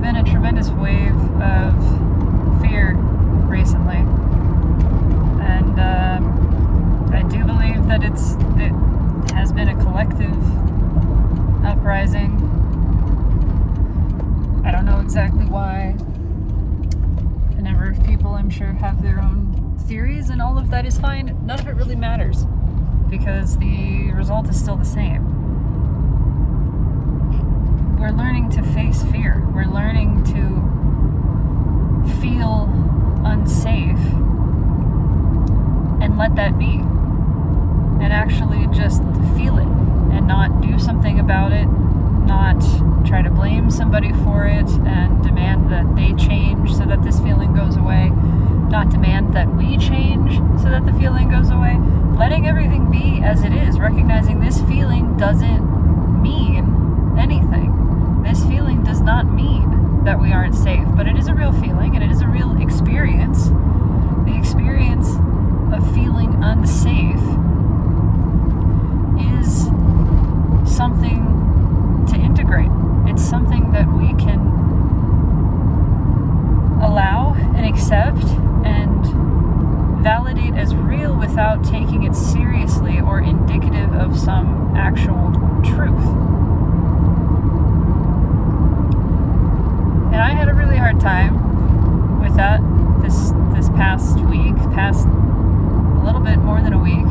been a tremendous wave of fear recently, and I do believe that it has been a collective uprising. I don't know exactly why. A number of people, I'm sure, have their own theories, and all of that is fine. None of it really matters, because the result is still the same. We're learning to face fear. We're learning to feel unsafe and let that be. And actually just feel it and not do something about it, not try to blame somebody for it and demand that they change so that this feeling goes away, not demand that we change so that the feeling goes away. Letting everything be as it is, recognizing this feeling doesn't mean anything. This feeling does not mean that we aren't safe, but it is a real feeling and it is a real experience. The experience of feeling unsafe is something to integrate. It's something that we can allow and accept and validate as real without taking it seriously or indicative of some actual truth. And I had a really hard time with that this past week, past a little bit more than a week.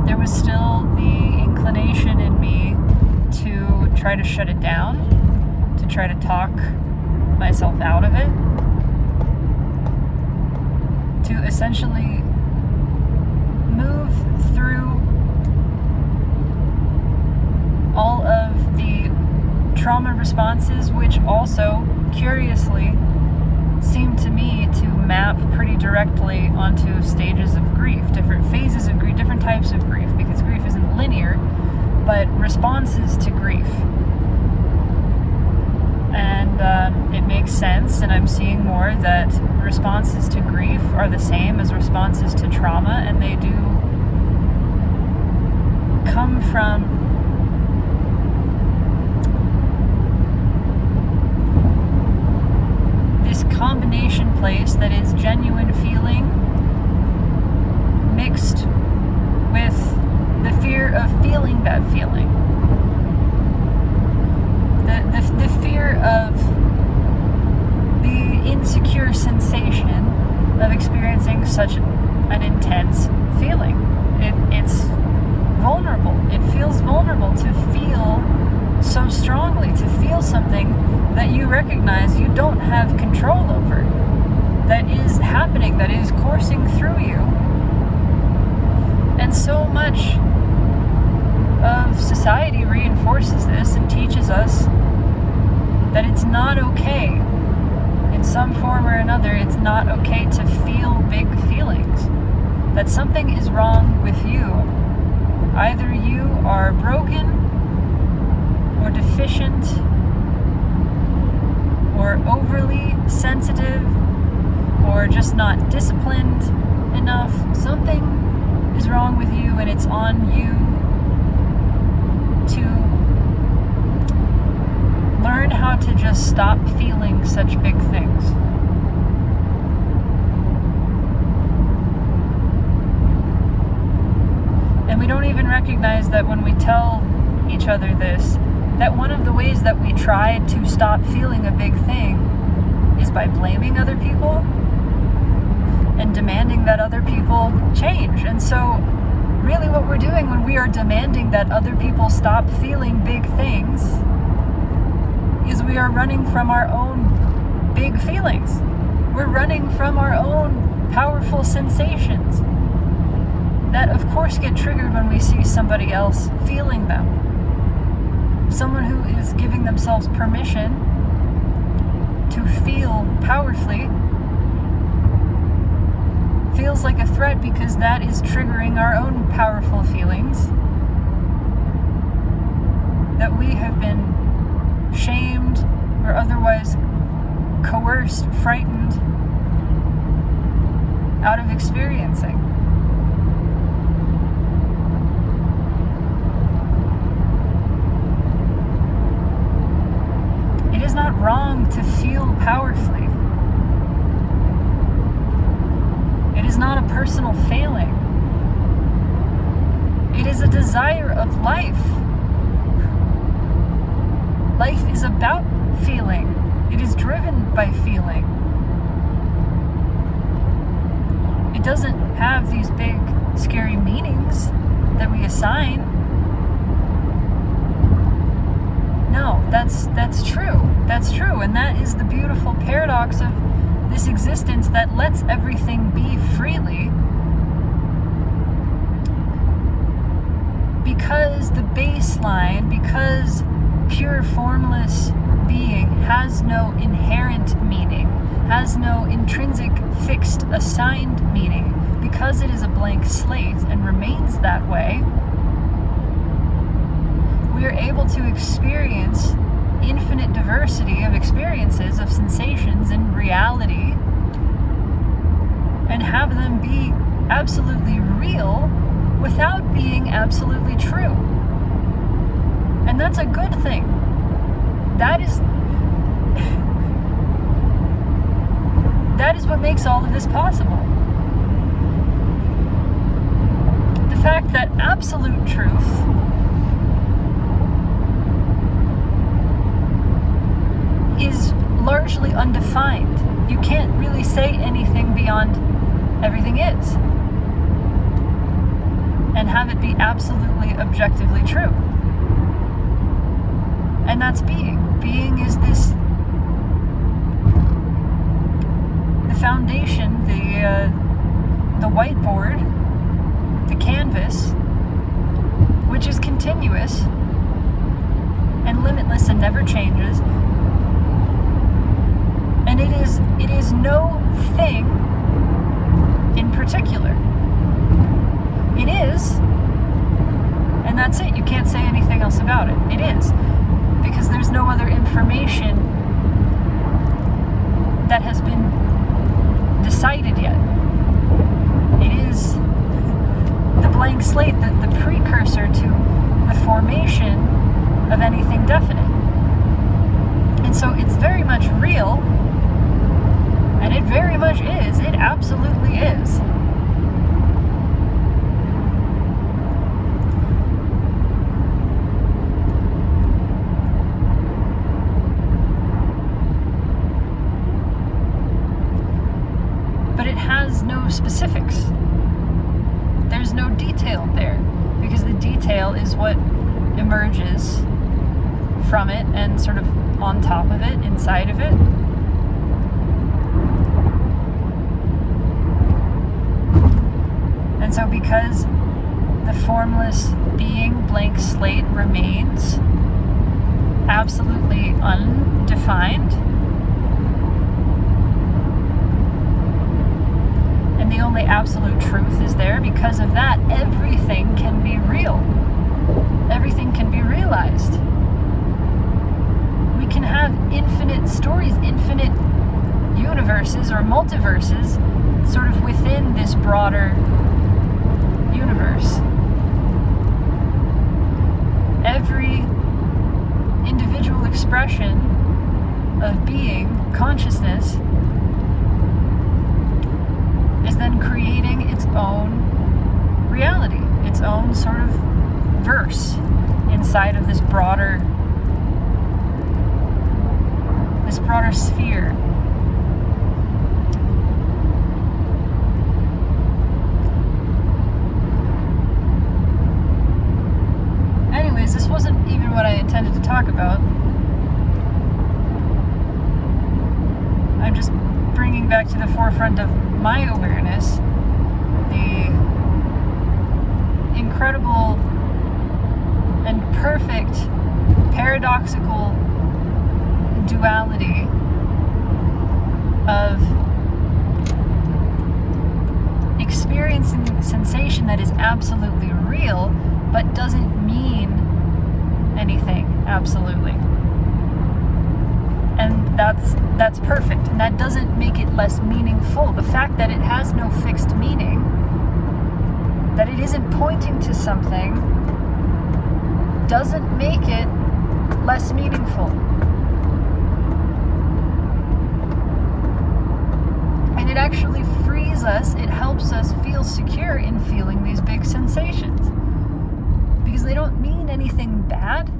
There was still the inclination in me to try to shut it down, to try to talk myself out of it, to essentially move through all of the trauma responses, which also, curiously, seem to me to map pretty directly onto stages of grief, different phases of grief, different types of grief, because grief isn't linear, but responses to grief. And it makes sense, and I'm seeing more that responses to grief are the same as responses to trauma, and they do come from this combination place that is genuine feeling mixed with the fear of feeling that feeling. The fear of the insecure sensation of experiencing such an intense feeling. It's vulnerable. It feels vulnerable to feel so strongly, to feel something that you recognize you don't have control over, that is happening, that is coursing through you. And so much of society reinforces this and teaches us that it's not okay. In some form or another, it's not okay to feel big feelings. That something is wrong with you. Either you are broken or deficient or overly sensitive or just not disciplined enough. Something is wrong with you, and it's on you to learn how to just stop feeling such big things. And we don't even recognize that when we tell each other this, that one of the ways that we try to stop feeling a big thing is by blaming other people and demanding that other people change. And so really what we're doing when we are demanding that other people stop feeling big things is we are running from our own big feelings. We're running from our own powerful sensations that of course get triggered when we see somebody else feeling them. Someone who is giving themselves permission to feel powerfully feels like a threat, because that is triggering our own powerful feelings that we have been shamed or otherwise coerced, frightened out of experiencing. wrong to feel powerfully. It is not a personal failing. It is a desire of life. Life is about feeling. It is driven by feeling. It doesn't have these big, scary meanings that we assign. No, that's true. That's true. And that is the beautiful paradox of this existence that lets everything be freely. Because the baseline, because pure formless being has no inherent meaning, has no intrinsic fixed assigned meaning, because it is a blank slate and remains that way, we are able to experience infinite diversity of experiences, of sensations in reality, and have them be absolutely real without being absolutely true. And that's a good thing. That is what makes all of this possible. The fact that absolute truth is largely undefined. You can't really say anything beyond everything is and have it be absolutely objectively true. And that's being. Being is this, the foundation, the whiteboard, the canvas, which is continuous and limitless and never changes. And it is no thing in particular. It is, and that's it. You can't say anything else about it. It is. Because there's no other information that has been decided yet. It is the blank slate, the precursor to the formation of anything definite. And so it's very much real, and it very much is. It absolutely is. But it has no specifics. There's no detail there, because the detail is what emerges from it and sort of on top of it, inside of it. And so because the formless being, blank slate, remains absolutely undefined, and the only absolute truth is there, because of that, everything can be real. Everything can be realized. We can have infinite stories, infinite universes or multiverses sort of within this broader universe. Every individual expression of being, consciousness, is then creating its own reality, its own sort of verse inside of this broader sphere. Anyways, this wasn't even what I intended to talk about. I'm just bringing back to the forefront of my awareness the incredible and perfect paradoxical duality of experiencing sensation that is absolutely real but doesn't mean anything absolutely. And that's perfect, and that doesn't make it less meaningful. The fact that it has no fixed meaning, that it isn't pointing to something, doesn't make it less meaningful. actually frees us. It helps us feel secure in feeling these big sensations, because they don't mean anything bad.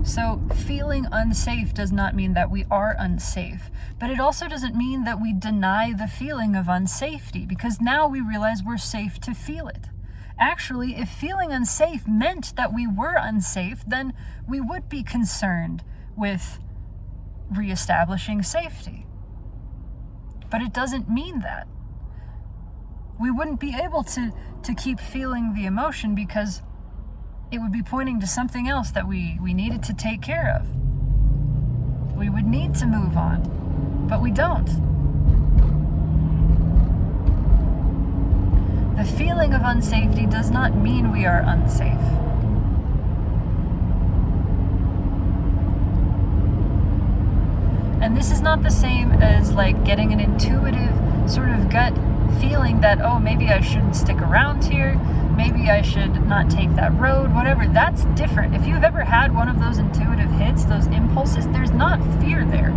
So feeling unsafe does not mean that we are unsafe, but it also doesn't mean that we deny the feeling of unsafety, because now we realize we're safe to feel it. Actually, if feeling unsafe meant that we were unsafe, then we would be concerned with reestablishing safety. But it doesn't mean that. We wouldn't be able to keep feeling the emotion, because it would be pointing to something else that we needed to take care of. We would need to move on, but we don't. The feeling of unsafety does not mean we are unsafe. And this is not the same as like getting an intuitive sort of gut feeling that, oh, maybe I shouldn't stick around here, maybe I should not take that road, whatever. That's different. If you've ever had one of those intuitive hits, those impulses, there's not fear there.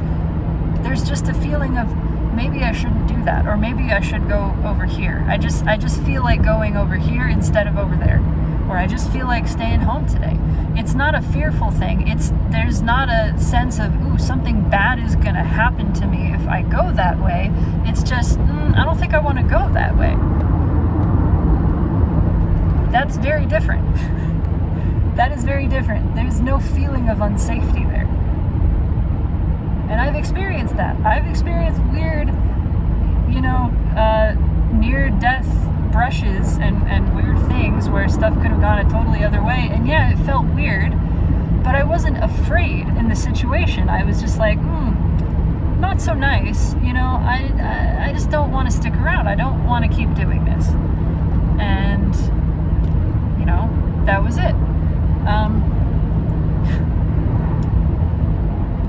There's just a feeling of, maybe I shouldn't do that, or maybe I should go over here. I just feel like going over here instead of over there, or I just feel like staying home today. It's not a fearful thing. There's not a sense of, ooh, something bad is going to happen to me if I go that way. It's just, I don't think I want to go that way. That's very different. That is very different. There's no feeling of unsafety there. And I've experienced that. I've experienced weird, near-death brushes and weird things where stuff could have gone a totally other way. And yeah, it felt weird, but I wasn't afraid in the situation. I was just like, not so nice. I just don't want to stick around. I don't want to keep doing this. And, that was it.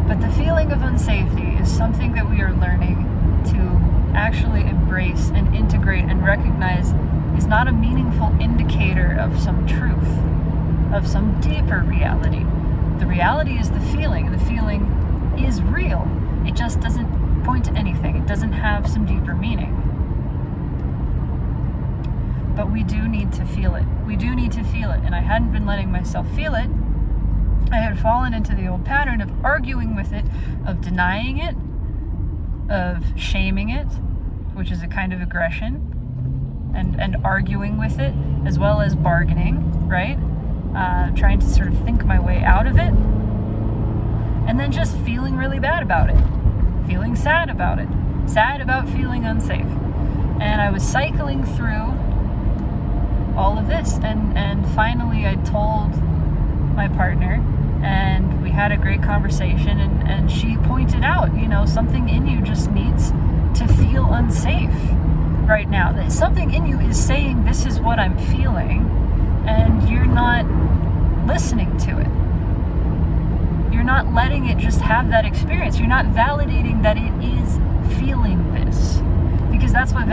But the feeling of unsafety is something that we are learning to actually embrace and integrate and recognize is not a meaningful indicator of some truth, of some deeper reality. The reality is the feeling. The feeling is real. It just doesn't point to anything. It doesn't have some deeper meaning. But we do need to feel it. We do need to feel it. And I hadn't been letting myself feel it. I had fallen into the old pattern of arguing with it, of denying it, of shaming it, which is a kind of aggression, and arguing with it, as well as bargaining, right? Trying to sort of think my way out of it. And then just feeling really bad about it. Feeling sad about it. Sad about feeling unsafe. And I was cycling through all of this, and finally I told my partner, and we had a great conversation, and she pointed out, something in you just needs to feel unsafe right now. That something in you is saying, this is what I'm feeling, and you're not listening to it. You're not letting it just have that experience. You're not validating that it is feeling this. Because that's what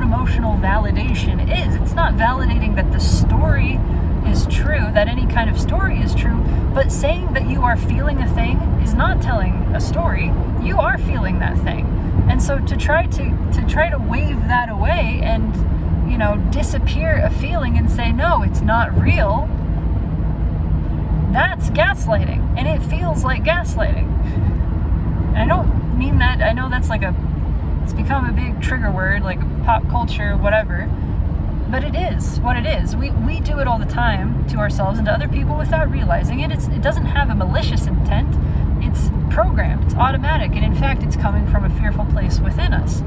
emotional validation is. It's not validating that the story is true, that any kind of story is true, but saying that you are feeling a thing is not telling a story. You are feeling that thing. And so to try to wave that away and, disappear a feeling and say, no, it's not real, that's gaslighting. And it feels like gaslighting. And I don't mean that, I know that's it's become a big trigger word, like pop culture, whatever. But it is what it is. We do it all the time to ourselves and to other people without realizing it. It doesn't have a malicious intent. It's programmed. It's automatic. And in fact, it's coming from a fearful place within us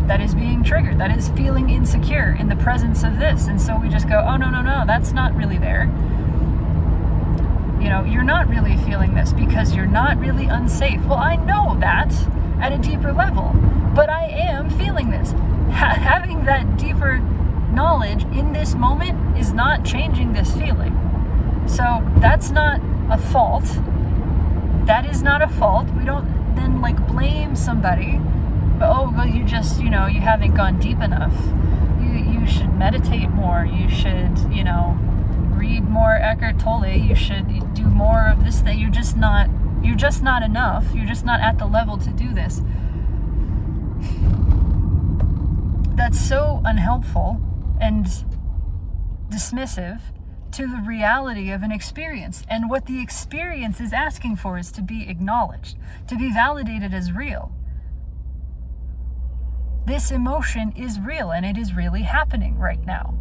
that is being triggered, that is feeling insecure in the presence of this. And so we just go, oh, no, that's not really there. You're not really feeling this because you're not really unsafe. Well, I know that at a deeper level, but I am feeling this. Having that deeper knowledge in this moment is not changing this feeling. So that's not a fault. That is not a fault. We don't then blame somebody. But you just, you haven't gone deep enough. You should meditate more. You should, read more Eckhart Tolle. You should do more of this, that you're just not enough. You're just not at the level to do this. that's so unhelpful and dismissive to the reality of an experience. And what the experience is asking for is to be acknowledged, to be validated as real. This emotion is real, and it is really happening right now.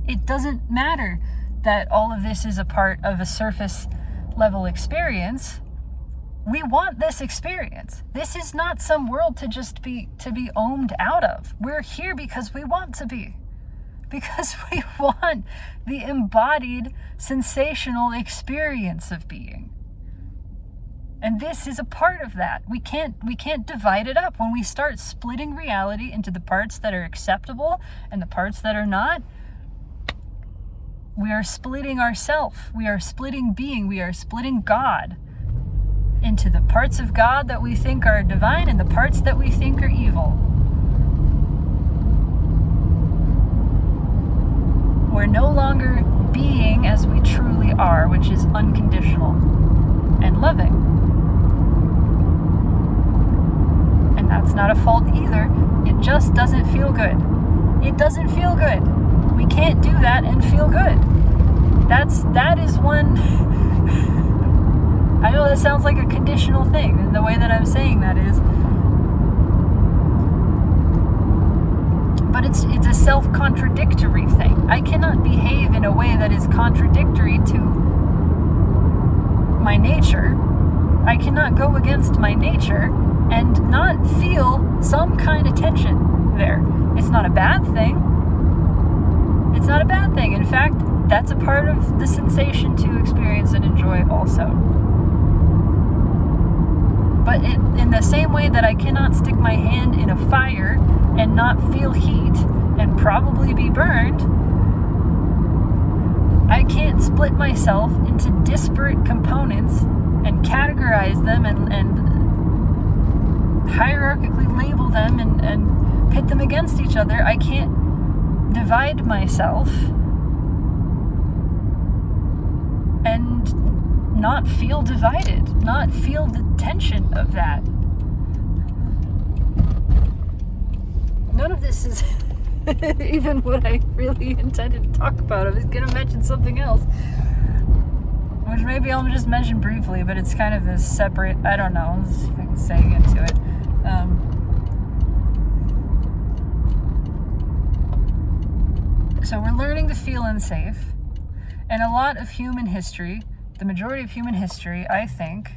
It doesn't matter that all of this is a part of a surface level experience. We want this experience. This is not some world to be ohmed out of. We're here because we want to be. Because we want the embodied, sensational experience of being. And this is a part of that. We can't divide it up. When we start splitting reality into the parts that are acceptable and the parts that are not, we are splitting ourself. We are splitting being. We are splitting God into the parts of God that we think are divine and the parts that we think are evil. We're no longer being as we truly are, which is unconditional and loving. And that's not a fault either. It just doesn't feel good. It doesn't feel good. We can't do that and feel good. That is one. I know that sounds like a conditional thing, and the way that I'm saying that is, but it's a self-contradictory thing. I cannot behave in a way that is contradictory to my nature. I cannot go against my nature and not feel some kind of tension there. It's not a bad thing. It's not a bad thing. In fact, that's a part of the sensation to experience and enjoy also. But in the same way that I cannot stick my hand in a fire and not feel heat and probably be burned, I can't split myself into disparate components and categorize them and hierarchically label them and pit them against each other. I can't divide myself and not feel divided, not feel the tension of that. None of this is even what I really intended to talk about. I was going to mention something else, which maybe I'll just mention briefly, but it's kind of a separate, I don't know, let's see if I can segue into it. So we're learning to feel unsafe, and a lot of human history, the majority of human history, I think,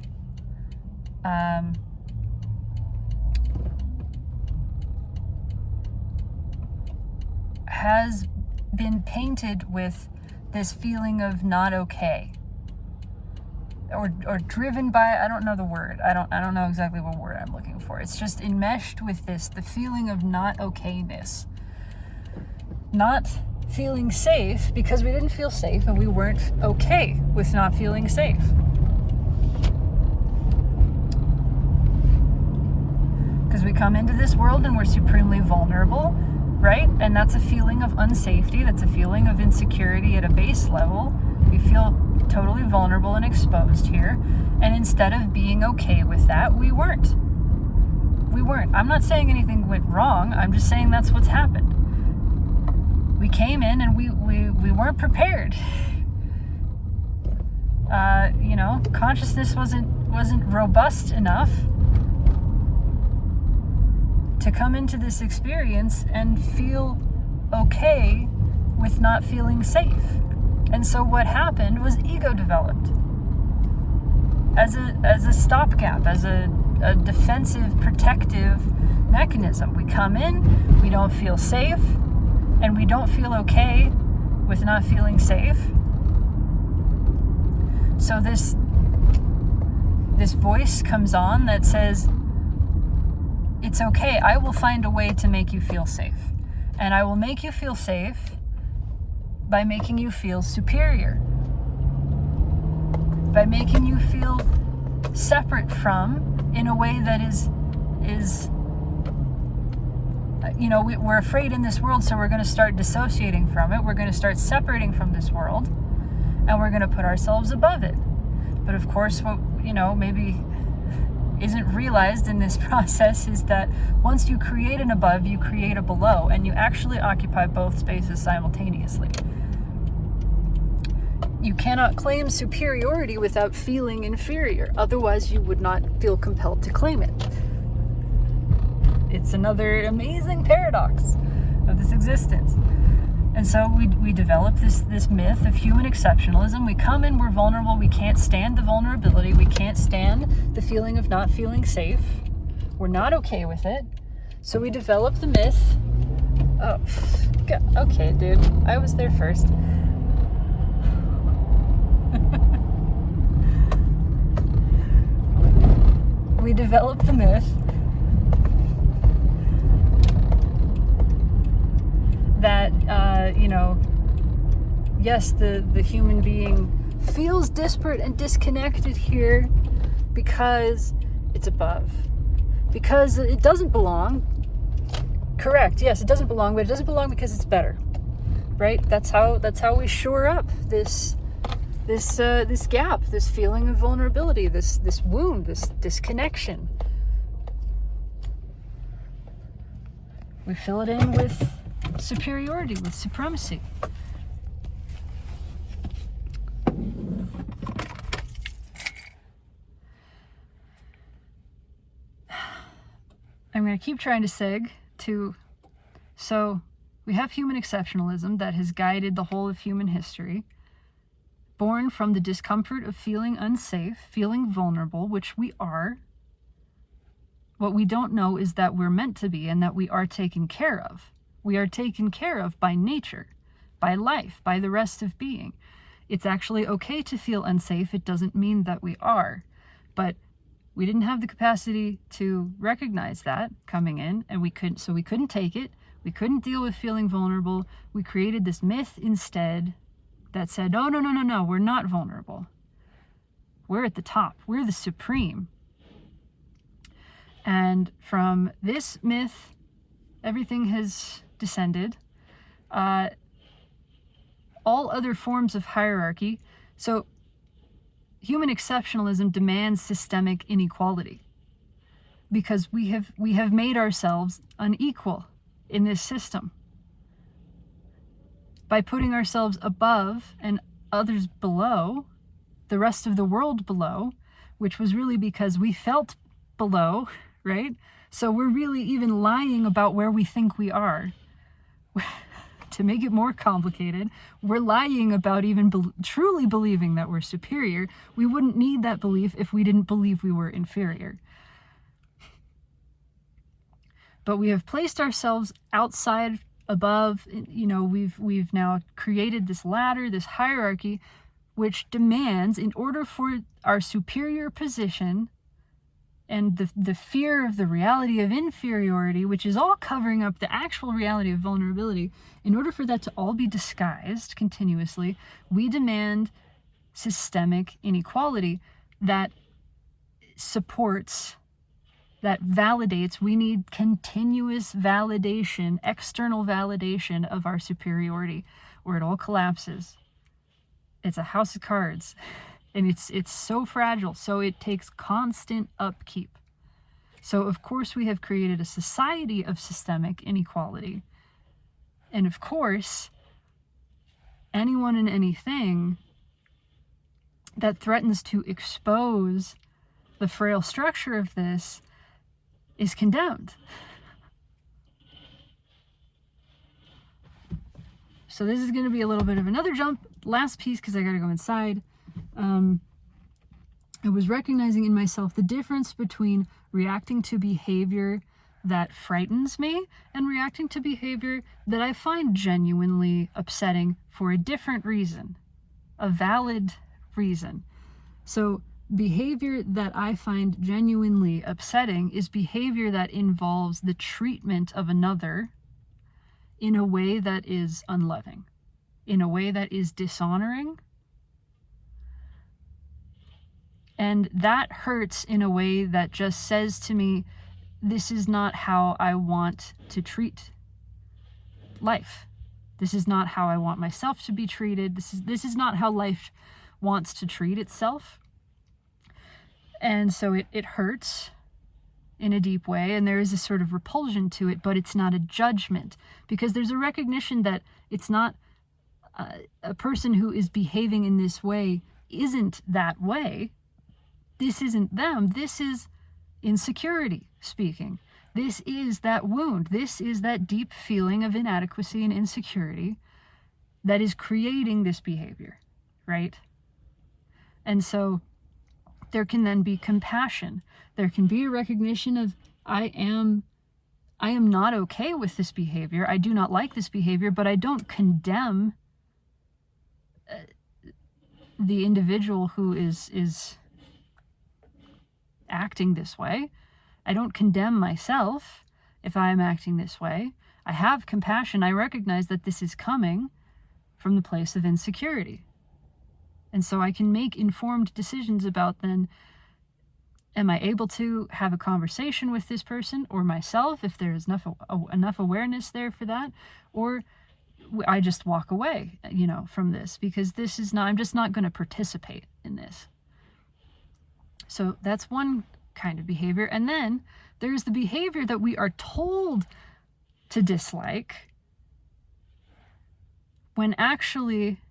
has been painted with this feeling of not okay, or driven by, I don't know the word. I don't know exactly what word I'm looking for. It's just enmeshed with the feeling of not okayness, not feeling safe because we didn't feel safe and we weren't okay with not feeling safe. Because we come into this world and we're supremely vulnerable, right? And that's a feeling of unsafety. That's a feeling of insecurity at a base level. We feel totally vulnerable and exposed here. And instead of being okay with that, we weren't. I'm not saying anything went wrong. I'm just saying that's what's happened. We came in and we weren't prepared. Consciousness wasn't robust enough to come into this experience and feel okay with not feeling safe. And so what happened was ego developed as a stopgap, as a defensive, protective mechanism. We come in, we don't feel safe, and we don't feel okay with not feeling safe. So this voice comes on that says, it's okay, I will find a way to make you feel safe. And I will make you feel safe by making you feel superior. By making you feel separate from, in a way that is we're afraid in this world, so we're going to start dissociating from it. We're going to start separating from this world, and we're going to put ourselves above it. But of course, maybe isn't realized in this process is that once you create an above, you create a below, and you actually occupy both spaces simultaneously. You cannot claim superiority without feeling inferior. Otherwise, you would not feel compelled to claim it. It's another amazing paradox of this existence. And so we develop this myth of human exceptionalism. We come in, we're vulnerable, we can't stand the vulnerability, we can't stand the feeling of not feeling safe. We're not okay with it. So we develop the myth. Oh, God. Okay, dude. I was there first. We develop the myth that, yes, the human being feels disparate and disconnected here because it's above. Because it doesn't belong. Correct, yes, it doesn't belong, but it doesn't belong because it's better. Right? That's how we shore up this gap, this feeling of vulnerability, this wound, this disconnection. We fill it in with superiority, with supremacy. I'm going to keep trying to seg to, so we have human exceptionalism that has guided the whole of human history, born from the discomfort of feeling unsafe, feeling vulnerable, which we are. What we don't know is that we're meant to be and that we are taken care of. We are taken care of by nature, by life, by the rest of being. It's actually okay to feel unsafe. It doesn't mean that we are. But we didn't have the capacity to recognize that coming in, and we couldn't take it. We couldn't deal with feeling vulnerable. We created this myth instead that said, oh, no, we're not vulnerable. We're at the top. We're the supreme. And from this myth, everything has descended. All other forms of hierarchy. So human exceptionalism demands systemic inequality because we have made ourselves unequal in this system. By putting ourselves above and others below, the rest of the world below, which was really because we felt below, right? So we're really even lying about where we think we are. To make it more complicated, we're lying about even truly believing that we're superior. We wouldn't need that belief if we didn't believe we were inferior. But we have placed ourselves outside, above, we've now created this ladder, this hierarchy, which demands, in order for our superior position and the fear of the reality of inferiority, which is all covering up the actual reality of vulnerability, in order for that to all be disguised continuously, we demand systemic inequality that supports, that validates. We need continuous validation, external validation of our superiority, or it all collapses. It's a house of cards. And it's so fragile, so it takes constant upkeep. So of course we have created a society of systemic inequality. And of course, anyone and anything that threatens to expose the frail structure of this is condemned. So this is going to be a little bit of another jump. Last piece, because I got to go inside. I was recognizing in myself the difference between reacting to behavior that frightens me and reacting to behavior that I find genuinely upsetting for a different reason, a valid reason. So behavior that I find genuinely upsetting is behavior that involves the treatment of another in a way that is unloving, in a way that is dishonoring. And that hurts in a way that just says to me, this is not how I want to treat life. This is not how I want myself to be treated. This is not how life wants to treat itself. And so it hurts in a deep way, and there is a sort of repulsion to it, but it's not a judgment, because there's a recognition that it's not a person who is behaving in this way isn't that way. This isn't them. This is insecurity speaking. This is that wound. This is that deep feeling of inadequacy and insecurity that is creating this behavior, right? And so there can then be compassion. There can be a recognition of, I am not okay with this behavior. I do not like this behavior, but I don't condemn the individual who is acting this way. I don't condemn myself if I am acting this way. I have compassion. I recognize that this is coming from the place of insecurity. And so I can make informed decisions about, then, am I able to have a conversation with this person or myself if there is enough awareness there for that, or I just walk away, from this, because this is not, I'm just not going to participate in this. So that's one kind of behavior. And then there's the behavior that we are told to dislike, when actually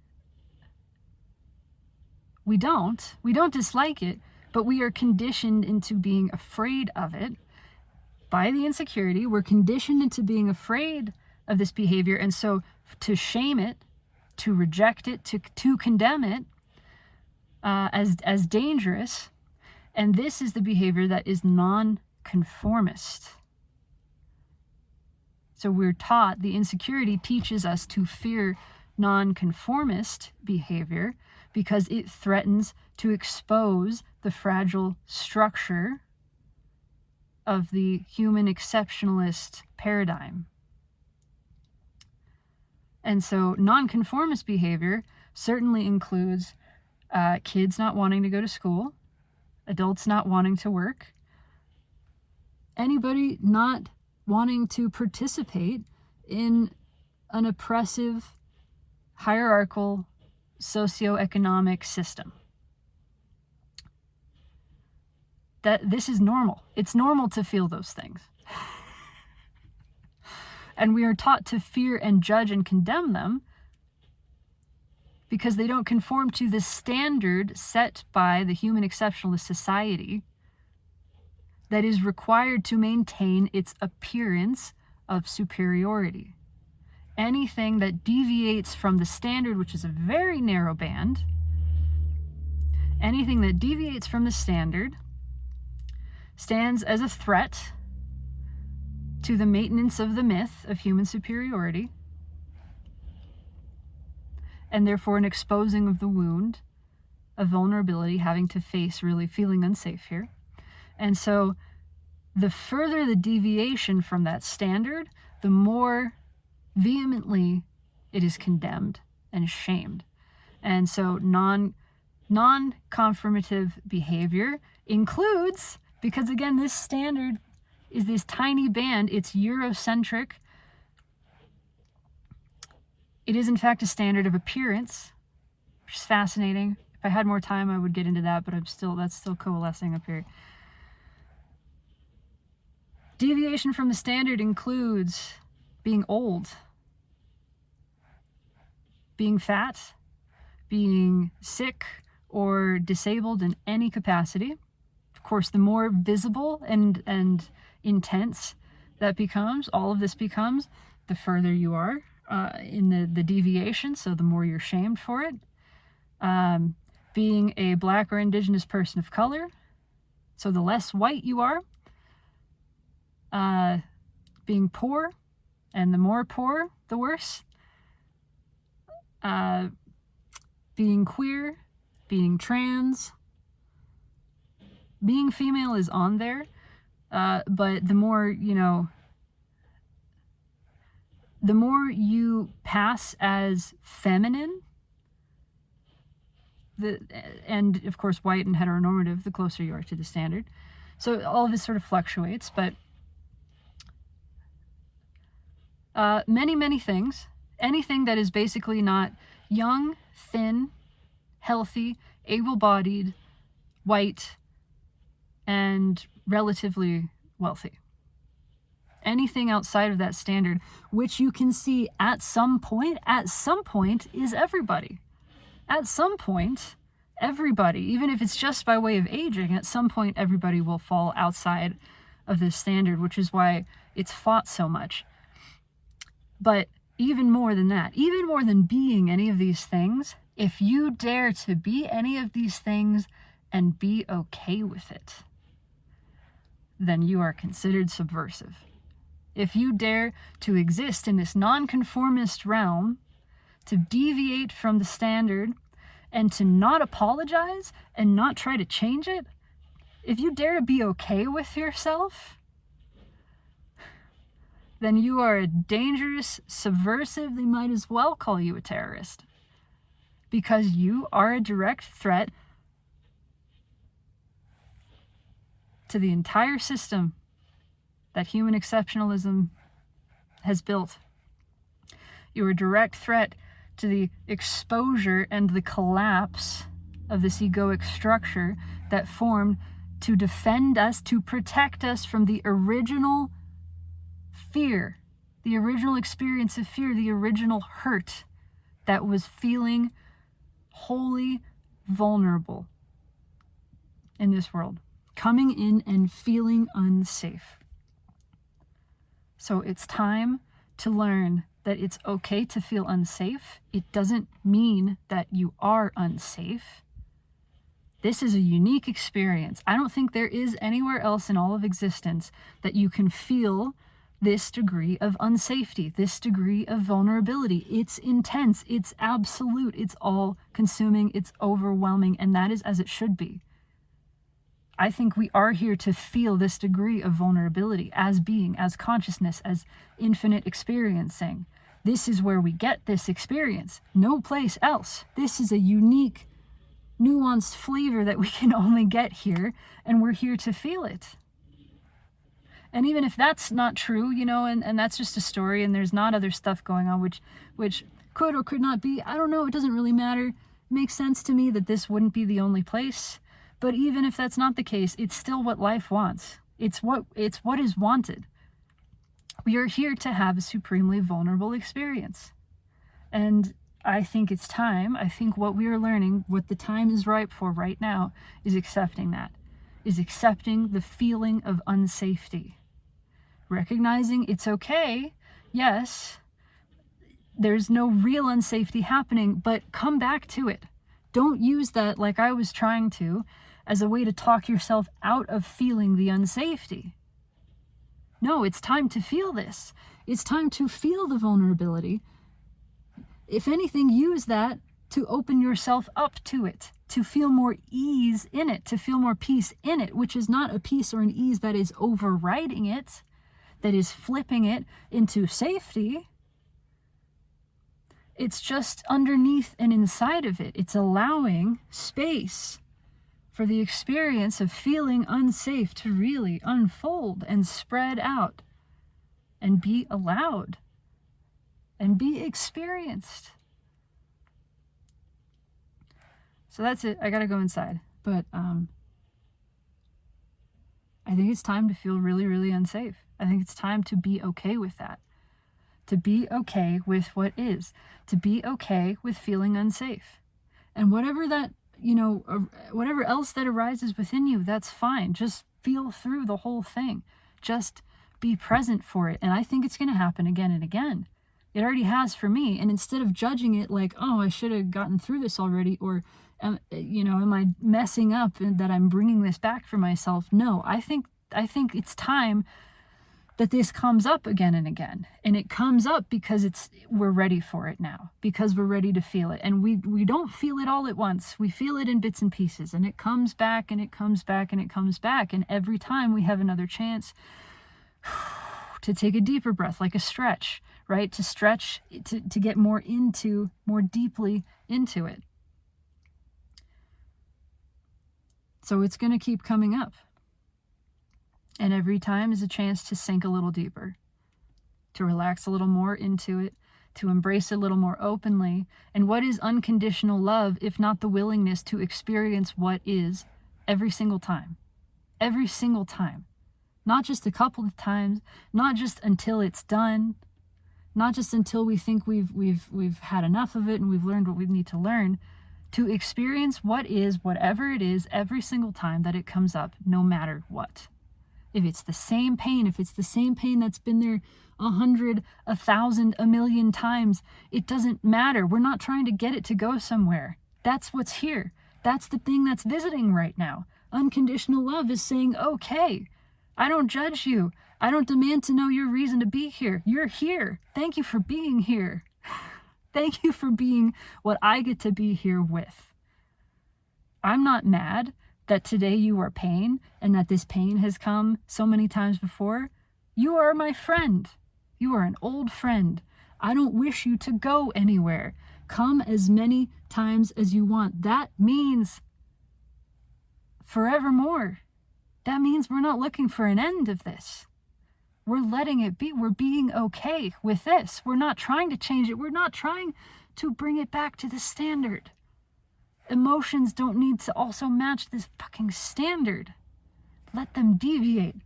we don't dislike it, but we are conditioned into being afraid of it by the insecurity. We're conditioned into being afraid of this behavior, and so to shame it, to reject it, to condemn it as dangerous. And this is the behavior that is non-conformist. So we're taught, the insecurity teaches us to fear non-conformist behavior because it threatens to expose the fragile structure of the human exceptionalist paradigm. And so non-conformist behavior certainly includes kids not wanting to go to school, adults not wanting to work, anybody not wanting to participate in an oppressive, hierarchical, socioeconomic system. That this is normal. It's normal to feel those things. And we are taught to fear and judge and condemn them because they don't conform to the standard set by the human exceptionalist society that is required to maintain its appearance of superiority. Anything that deviates from the standard, which is a very narrow band, anything that deviates from the standard stands as a threat to the maintenance of the myth of human superiority, and therefore an exposing of the wound of vulnerability, having to face really feeling unsafe here. And so the further the deviation from that standard, the more vehemently it is condemned and shamed. And so non-conformative behavior includes, because again, this standard is this tiny band, it's Eurocentric. It is in fact a standard of appearance, which is fascinating. If I had more time, I would get into that, but that's still coalescing up here. Deviation from the standard includes being old, being fat, being sick or disabled in any capacity. Of course, the more visible and intense that becomes, all of this becomes, the further you are in the deviation, so the more you're shamed for it. Being a Black or Indigenous person of color, so the less white you are. Being poor, and the more poor, the worse. Being queer, being trans, being female is on there, but the more you pass as feminine, and of course white and heteronormative, the closer you are to the standard. So all of this sort of fluctuates, but many things. Anything that is basically not young, thin, healthy, able-bodied, white, and relatively wealthy. Anything outside of that standard, which you can see at some point is everybody. At some point, everybody, even if it's just by way of aging, at some point everybody will fall outside of this standard, which is why it's fought so much. But even more than that, even more than being any of these things, if you dare to be any of these things and be okay with it, then you are considered subversive. If you dare to exist in this nonconformist realm, to deviate from the standard, and to not apologize and not try to change it, if you dare to be okay with yourself, then you are a dangerous subversive. They might as well call you a terrorist, because you are a direct threat to the entire system that human exceptionalism has built. You're a direct threat to the exposure and the collapse of this egoic structure that formed to defend us, to protect us from the original fear, the original experience of fear, the original hurt that was feeling wholly vulnerable in this world, coming in and feeling unsafe. So it's time to learn that it's okay to feel unsafe. It doesn't mean that you are unsafe. This is a unique experience. I don't think there is anywhere else in all of existence that you can feel this degree of unsafety, this degree of vulnerability. It's intense, it's absolute, it's all-consuming, it's overwhelming, and that is as it should be. I think we are here to feel this degree of vulnerability as being, as consciousness, as infinite experiencing. This is where we get this experience. No place else. This is a unique, nuanced flavor that we can only get here, and we're here to feel it. And even if that's not true, and that's just a story, and there's not other stuff going on, which could or could not be, I don't know, it doesn't really matter. It makes sense to me that this wouldn't be the only place. But even if that's not the case, it's still what life wants. It's what is wanted. We are here to have a supremely vulnerable experience. And I think it's time, I think what we are learning, what the time is ripe for right now, is accepting that. Is accepting the feeling of unsafety. Recognizing it's okay, yes, there's no real unsafety happening, but come back to it. Don't use that, like I was trying to, as a way to talk yourself out of feeling the unsafety. No, it's time to feel this. It's time to feel the vulnerability. If anything, use that to open yourself up to it, to feel more ease in it, to feel more peace in it, which is not a peace or an ease that is overriding it, that is flipping it into safety. It's just underneath and inside of it. It's allowing space for the experience of feeling unsafe to really unfold and spread out and be allowed and be experienced. So that's it. I gotta go inside. But I think it's time to feel really, really unsafe. I think it's time to be okay with that. To be okay with what is. To be okay with feeling unsafe. And whatever that, whatever else that arises within you, that's fine. Just feel through the whole thing. Just be present for it. And I think it's going to happen again and again. It already has for me. And instead of judging it like, oh, I should have gotten through this already, or, am I messing up and that I'm bringing this back for myself? No, I think it's time that this comes up again and again. And it comes up because we're ready for it now, because we're ready to feel it. And we don't feel it all at once. We feel it in bits and pieces, and it comes back and it comes back and it comes back. And every time we have another chance to take a deeper breath, like a stretch, right? To stretch, to get more deeply into it. So it's going to keep coming up. And every time is a chance to sink a little deeper, to relax a little more into it, to embrace it a little more openly. And what is unconditional love if not the willingness to experience what is every single time? every single time. Not just a couple of times, not just until it's done, not just until we think we've had enough of it and we've learned what we need to learn, to experience what is, whatever it is, every single time that it comes up, no matter what. If it's the same pain, if it's the same pain that's been there 100, 1,000, a million times, it doesn't matter. We're not trying to get it to go somewhere. That's what's here. That's the thing that's visiting right now. Unconditional love is saying, okay, I don't judge you. I don't demand to know your reason to be here. You're here. Thank you for being here. Thank you for being what I get to be here with. I'm not mad that today you are pain and that this pain has come so many times before. You are my friend. You are an old friend. I don't wish you to go anywhere. Come as many times as you want. That means forevermore. That means we're not looking for an end of this. We're letting it be. We're being okay with this. We're not trying to change it. We're not trying to bring it back to the standard. Emotions don't need to also match this fucking standard. Let them deviate.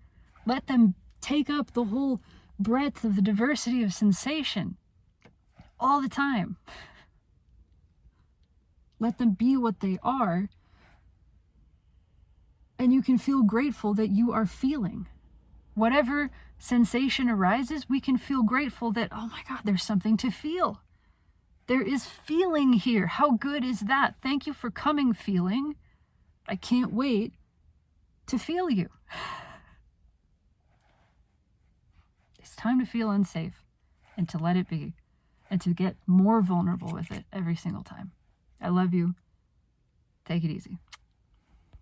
Let them take up the whole breadth of the diversity of sensation all the time. Let them be what they are, and you can feel grateful that you are feeling. Whatever sensation arises, we can feel grateful that, oh my God, there's something to feel. There is feeling here. How good is that? Thank you for coming, feeling. I can't wait to feel you. It's time to feel unsafe and to let it be and to get more vulnerable with it every single time. I love you. Take it easy.